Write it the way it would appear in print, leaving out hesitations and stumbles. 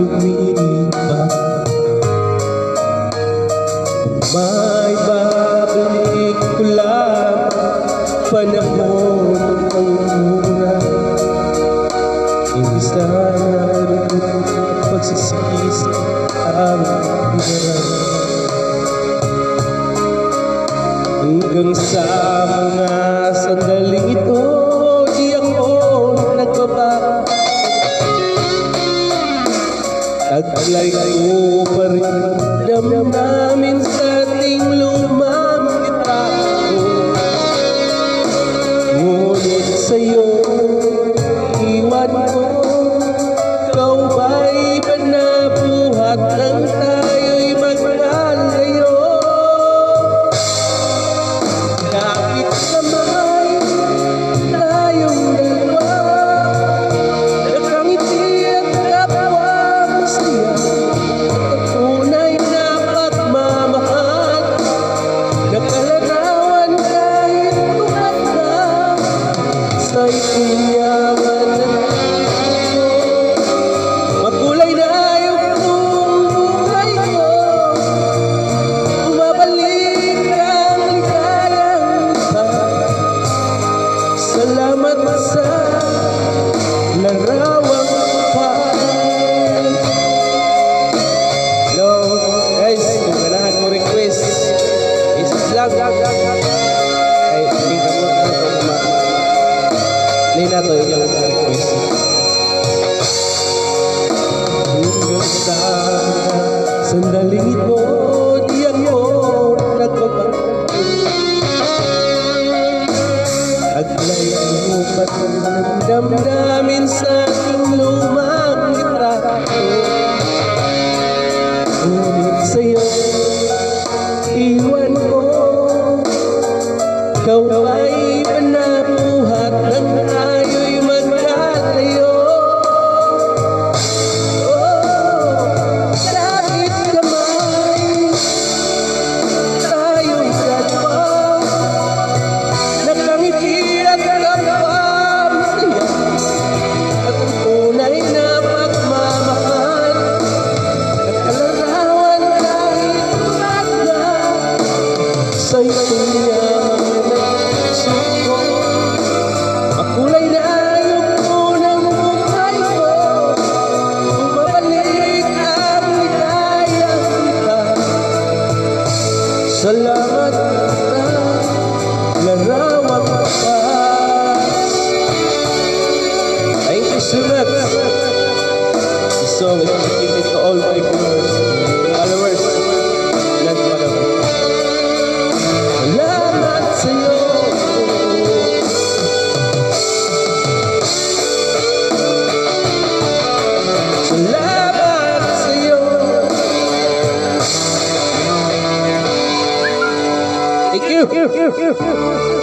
lumipat. May babalik ko lang panahon ang mura. Hindi sana pagsisisi ang hirap. Hanggang sa mga sandaling ito, di ako nagbaba. Taglay ko pa rin damdamin sa ating lumang litrato. Ngunit sa'yo iwan ko, ikaw ba'y panabuhat nang tayo'y magkalayo? Kahit naman tayong dalawa, nakangiti at kapwa masaya, tunay na pagmamahal, nakalarawan kahit tumat na sa itinyawan ng puso. Makulay na yung buhay ko, bumabalik ang ligayang iba. Salamat sa larawang pahal. Hello guys, kung kailangan mo request, isis lang. Ay, hindi ka mo play na to, yung request. Hanggang sa sandaling ito, di ako nagbabago. Taglay ko pa ng damdamin sa aking lumang litrato. Ngunit sa'yo iwan ko, ikaw ay panabuhat nang tayo'y magkalayo. Kahit kamay tayong dalawa, nakangiti at kapwa masaya, at tunay na pagmamahal, nakalarawan kahit tumat na sa itinyawan ng puso ko. Makulay na yung unang buhay ko, bumabalik ang ligayang iba. Salamat sa larawang wakas. Thank you so much. So, we give it to all my